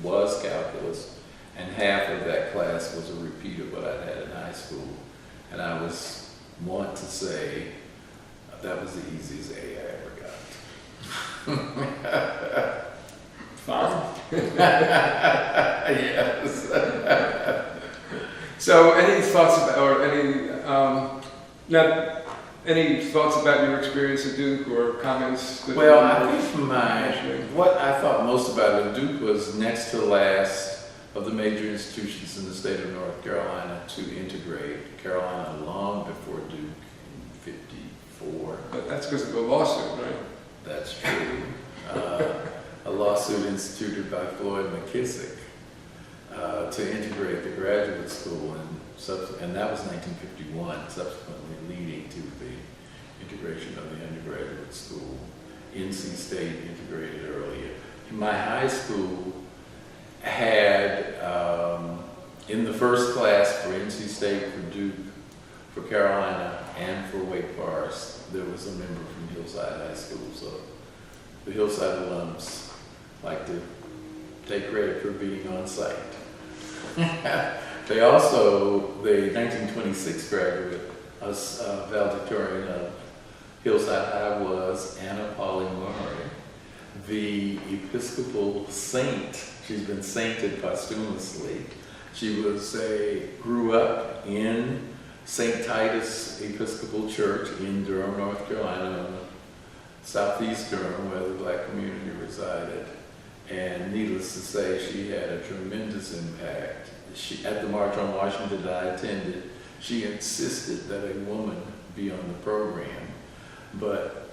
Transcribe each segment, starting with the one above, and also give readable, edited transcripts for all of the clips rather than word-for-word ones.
was calculus, and half of that class was a repeat of what I'd had in high school. And I want to say that was the easiest A I ever got. Fine. Yes. So, any thoughts about, or any thoughts about your experience at Duke, or comments? Well, I think what I thought most about at Duke was next to last of the major institutions in the state of North Carolina to integrate. Carolina long before Duke in '54. But that's because of the lawsuit, right? That's true. A lawsuit instituted by Floyd McKissick to integrate the graduate school, and that was 1951, subsequently leading to the integration of the undergraduate school. NC State integrated earlier. My high school had, in the first class for NC State, for Duke, for Carolina, and for Wake Forest, there was a member from Hillside High School. So the Hillside alums like to take credit for being on site. They also, the 1926 graduate, valedictorian of Hillside High, was Anna Pauli Murray, the Episcopal saint. She's been sainted posthumously. She grew up in St. Titus Episcopal Church in Durham, North Carolina, southeast Durham, where the black community resided. And needless to say, she had a tremendous impact. At the March on Washington that I attended, she insisted that a woman be on the program. But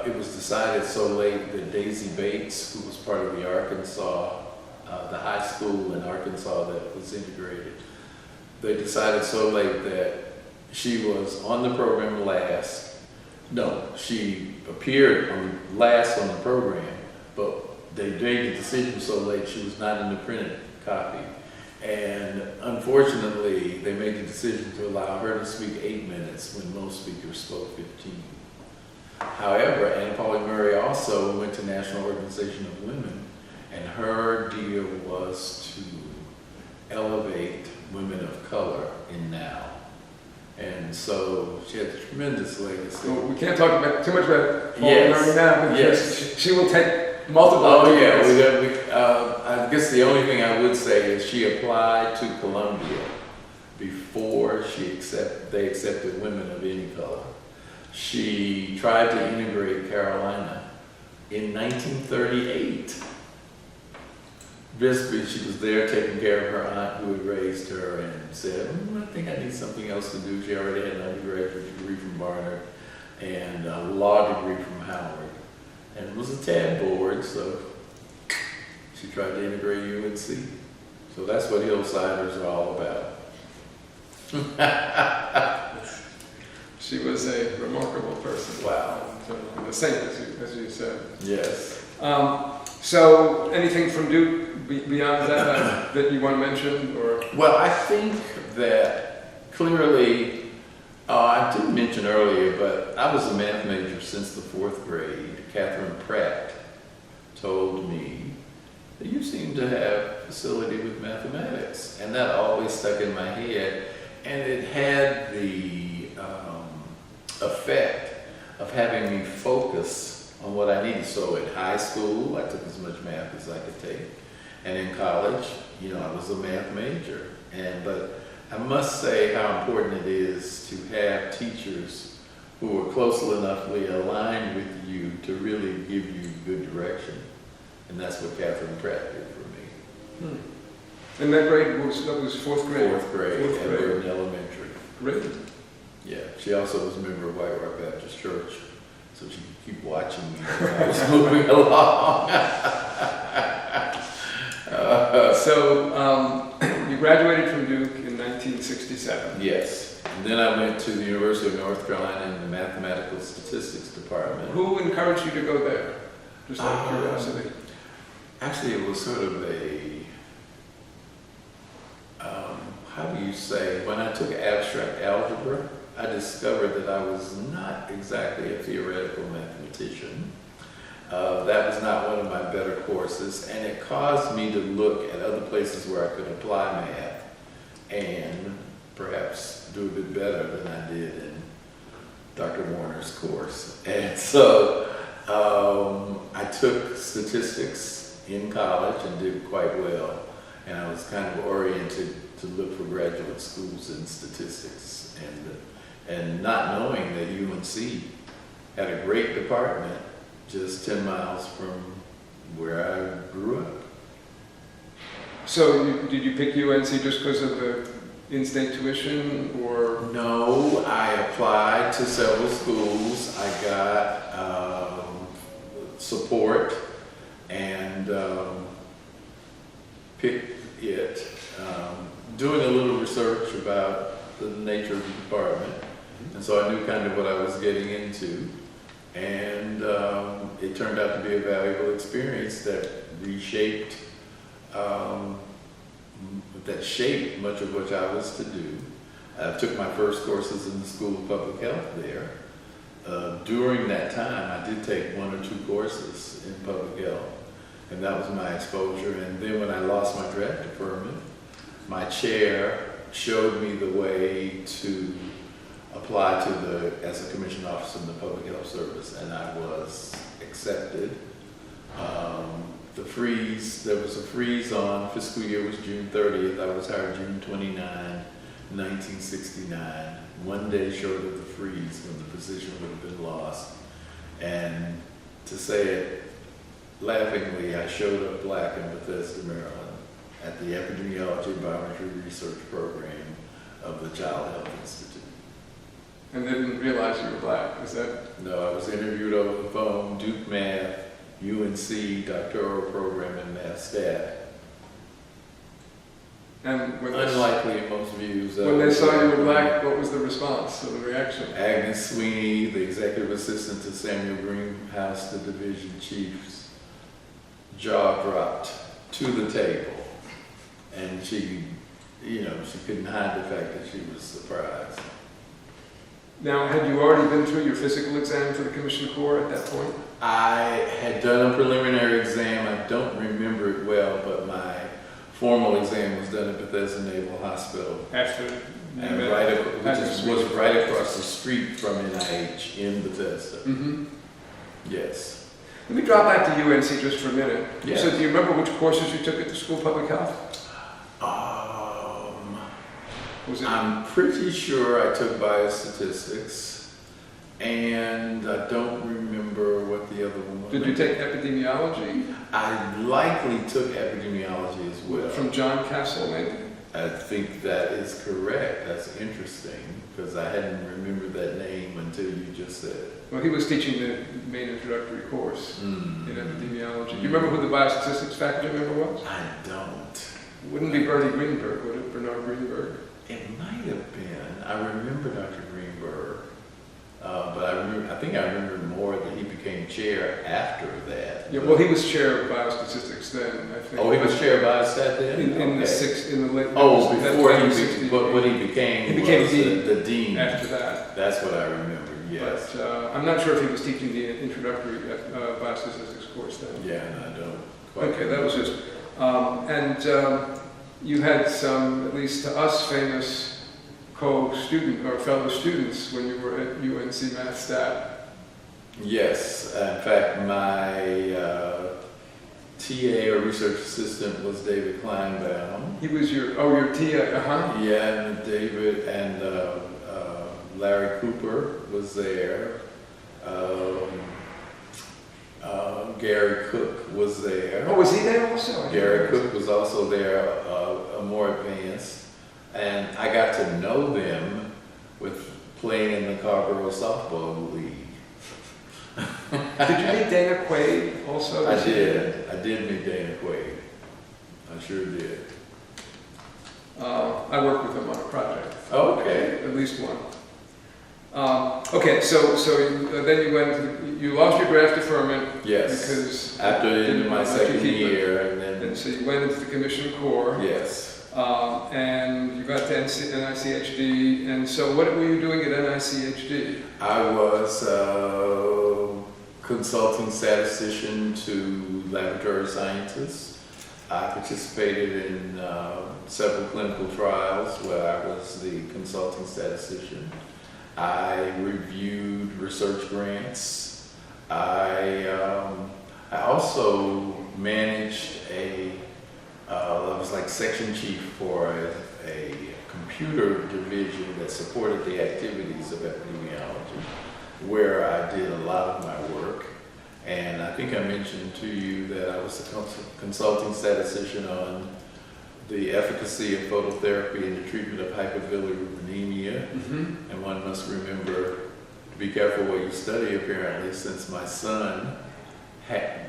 it was decided so late that Daisy Bates, who was part of the the high school in Arkansas that was integrated, they decided so late that she was on the program last. No, she appeared last on the program, but they made the decision so late she was not in the printed copy. And unfortunately, they made the decision to allow her to speak 8 minutes when most speakers spoke 15. However, Anna Pauli Murray also went to National Organization of Women, and her deal was to elevate women of color in now. And so she had a tremendous legacy. Well, we can't talk too much about Pauli Yes. Murray now, because Yes. she will take multiple Oh yeah, opportunities. I guess the only thing I would say is she applied to Columbia before they accepted women of any color. She tried to integrate Carolina in 1938. Basically, she was there taking care of her aunt who had raised her, and said, I think I need something else to do. She already had an undergraduate degree from Barnard and a law degree from Howard, and was a tad bored, so she tried to integrate UNC. So that's what Hillsiders are all about. She was a remarkable person. Wow. A saint, as you said. Yes. So, anything from Duke beyond that that you want to mention, or? Well, I think that clearly, I didn't mention earlier, but I was a math major since the 4th grade. Catherine Pratt told me that you seem to have facility with mathematics, and that always stuck in my head, and it had the effect of having me focus on what I needed. So at high school, I took as much math as I could take, and in college, I was a math major. But I must say how important it is to have teachers who are closely enoughly aligned with you to really give you good direction. And that's what Catherine Pratt did for me. And that grade was 4th grade? 4th grade at Veranda Elementary. Great. Yeah, she also was a member of White Rock Baptist Church, so she could keep watching me when I was moving along. So you graduated from Duke in 1967. Yes, and then I went to the University of North Carolina in the Mathematical Statistics Department. Who encouraged you to go there? Just out of curiosity. Actually, it was sort of how do you say, when I took abstract algebra, I discovered that I was not exactly a theoretical mathematician. That was not one of my better courses, and it caused me to look at other places where I could apply math and perhaps do a bit better than I did in Dr. Warner's course. And so I took statistics in college and did quite well, and I was kind of oriented to look for graduate schools in statistics, and not knowing that UNC had a great department just 10 miles from where I grew up. So did you pick UNC just because of the in-state tuition, or? No, I applied to several schools. I got support and picked it. Doing a little research about the nature of the department, and so I knew kind of what I was getting into, and it turned out to be a valuable experience that reshaped, that shaped much of what I was to do. I took my first courses in the School of Public Health there. During that time, I did take 1 or 2 courses in public health, and that was my exposure. And then when I lost my draft deferment, my chair showed me the way to apply to as a commissioned officer in the Public Health Service, and I was accepted. There was a freeze on, fiscal year was June 30th. I was hired June 29, 1969, one day short of the freeze when the position would have been lost. And to say it laughingly, I showed up black in Bethesda, Maryland, at the Epidemiology and Biometry Research Program of the Child Health Institute. And they didn't realize you were black, is that? No, I was interviewed over the phone, Duke Math, UNC, doctoral program in Math Stat. And when Unlikely in most views. When they saw you were black, what was the response or the reaction? Agnes Sweeney, the executive assistant to Samuel Greenhouse, the division chief's jaw dropped to the table. And she couldn't hide the fact that she was surprised. Now, had you already been through your physical exam for the Commissioned Corps at that point? I had done a preliminary exam. I don't remember it well, but my formal exam was done at Bethesda Naval Hospital. After And was right across the street from NIH in Bethesda. Mm-hmm. Yes. Let me drop back to UNC just for a minute. Yeah. So do you remember which courses you took at the School of Public Health? I'm pretty sure I took biostatistics, and I don't remember what the other one was. Did you take epidemiology? I likely took epidemiology as well. From John Castle, maybe? I think that is correct. That's interesting, because I hadn't remembered that name until you just said it. Well, he was teaching the main introductory course in epidemiology. Do you remember who the biostatistics faculty member was? I don't. Wouldn't be Bernie Greenberg, would it? Bernard Greenberg? It might have been. I remember Dr. Greenberg, but I think I remember more that he became chair after that. Yeah, well, he was chair of biostatistics then, I think. Oh, he was chair of biostat then? In the late. Oh, before what he became the dean. After that. That's what I remember, yes. But I'm not sure if he was teaching the introductory biostatistics course then. Yeah, and I don't quite Okay, that was just, you had some, at least to us, famous co-student or fellow students when you were at UNC Math Stat. Yes, in fact, my TA or research assistant was David Kleinbaum. He was your TA, Yeah, and David and Larry Cooper was there. Gary Cook was there. Oh, was he there also? Gary Cook was also there, more advanced. And I got to know them with playing in the Carborough Softball League. Did you meet Dana Quaid also? I did meet Dana Quaid. I sure did. I worked with him on a project. Oh, okay. At least one. Okay, so then you lost your draft deferment. Yes. Because after the end of my second year, and so you went into the Commissioned Corps. Yes. And you got to NICHD. And so what were you doing at NICHD? I was consulting statistician to laboratory scientists. I participated in several clinical trials where I was the consulting statistician. I reviewed research grants. I also managed I was like section chief for a computer division that supported the activities of epidemiology, where I did a lot of my work. And I think I mentioned to you that I was a consulting statistician on the efficacy of phototherapy in the treatment of hyperbilirubinemia. Mm-hmm. And one must remember to be careful what you study, apparently, since my son,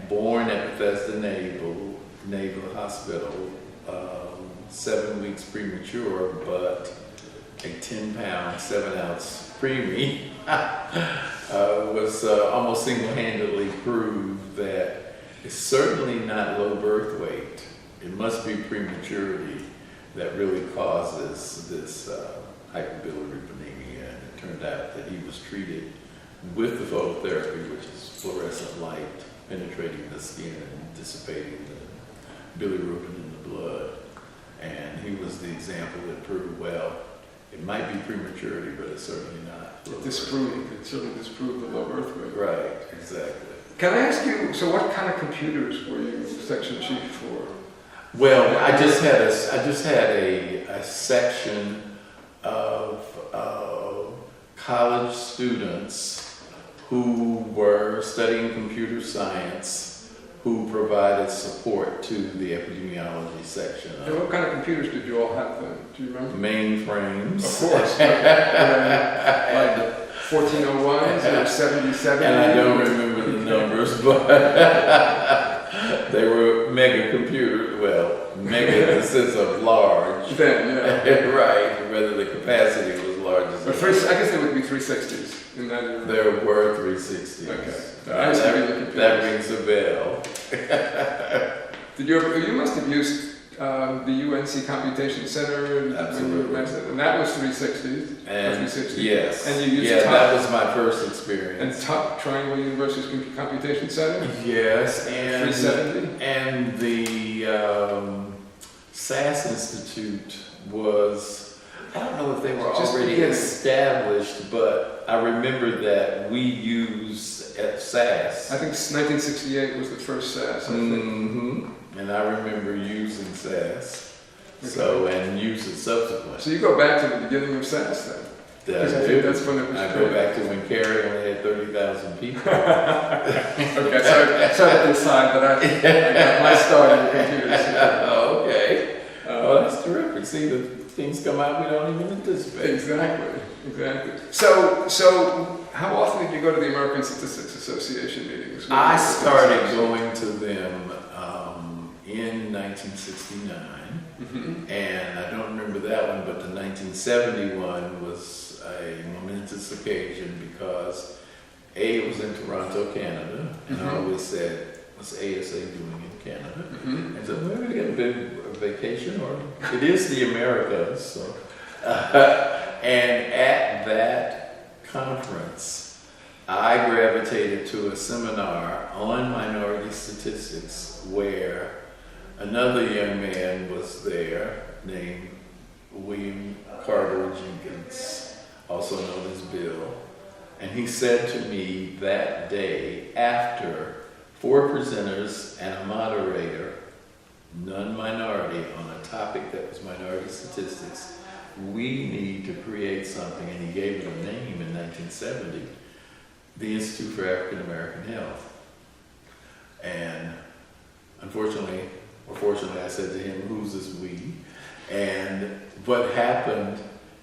born at Bethesda Naval Hospital, 7 weeks premature, but a 10-pound, 7-ounce preemie, was almost single-handedly proved that it's certainly not low birth weight. It must be prematurity that really causes this hyperbilirubinemia. And it turned out that he was treated with the phototherapy, which is fluorescent light penetrating the skin and dissipating the bilirubin in the blood. And he was the example that proved, well, it might be prematurity, but it's certainly not. It certainly disproved the low birth weight. Right, exactly. Can I ask you, so what kind of computers were you section chief for? Well, I just had a section of college students who were studying computer science, who provided support to the epidemiology section. And what kind of computers did you all have then? Do you remember? Mainframes. Of course. Like the 1401s or 77? And I don't remember the numbers, but they were mega computers. Well, mega in the sense of large. Then, yeah. Right, whether the capacity was large as But I guess there would be 360s in that era. There were 360s. Okay. That rings a bell. Did you ever? You must have used the UNC Computation Center. Absolutely. And that was 360s. And 360s. yes. And you used that was my first experience. And top Triangle University's Computation Center. Yes, and 370. And the SAS Institute was. I don't know if they were Just already beginning. established, but I remember that we used at SAS. I think 1968 was the first SAS. I think. Mm-hmm. And I remember using SAS, so and used it subsequently. So you go back to the beginning of SAS then? Because I think that's when it was I created. go back to when Cary only had 30,000 people. Okay, sorry to decide, but I got my start in computers. Oh, okay. Oh, that's terrific. See, the things come out we don't even anticipate. Exactly. So how often did you go to the American Statistics Association meetings? I started going to them in 1969, Mm-hmm. and I don't remember that one, but the 1971 was a momentous occasion because it was in Toronto, Canada, and I always said, what's ASA doing in Canada? Mm-hmm. And so we're going to get a vacation, or it is the Americas. So, and at that conference, I gravitated to a seminar on minority statistics where another young man was there named William Carter Jenkins, also known as Bill. And he said to me that day, after 4 presenters and a moderator, non-minority, on a topic that was minority statistics, we need to create something, and he gave it a name in 1970, the Institute for African American Health. And unfortunately, or fortunately, I said to him, who's this we? And what happened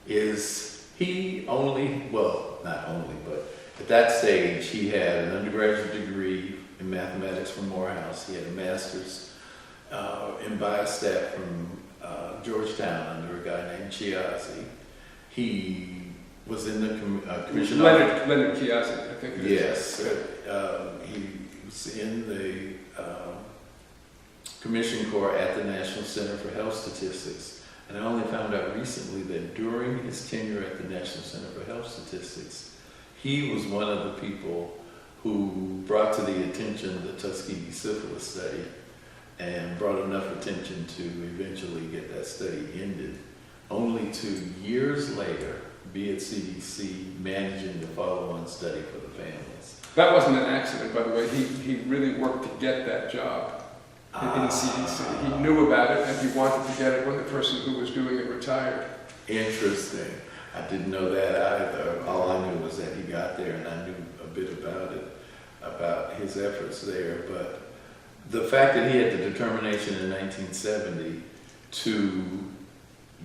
is he only, well, not only, but at that stage, he had an undergraduate degree in mathematics from Morehouse. He had a master's in biostat from Georgetown under a guy named Chiazzi. He was in the commission. Leonard Chiazzi, I think it is. Yes, he was in the Commission Corps at the National Center for Health Statistics. And I only found out recently that during his tenure at the National Center for Health Statistics, he was one of the people who brought to the attention the Tuskegee syphilis study and brought enough attention to eventually get that study ended, only to years later be at CDC managing the follow-on study for the families. That wasn't an accident, by the way. He really worked to get that job in CDC. He knew about it and he wanted to get it when the person who was doing it retired. Interesting. I didn't know that either. All I knew was that he got there, and I knew a bit about it, about his efforts there. But the fact that he had the determination in 1970 to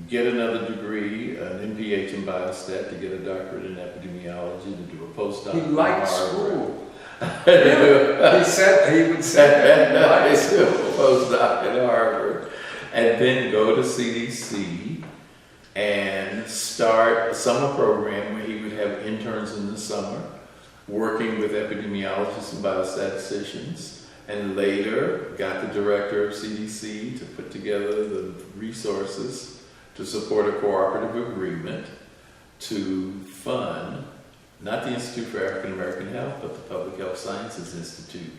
get another degree, an MPH in biostat, to get a doctorate in epidemiology, to do a postdoc. He liked school. Yeah. He would say that. He liked Do school. a postdoc at Harvard, and then go to CDC and start a summer program where he would have interns in the summer working with epidemiologists and biostatisticians, and later got the director of CDC to put together the resources to support a cooperative agreement to fund, not the Institute for African American Health, but the Public Health Sciences Institute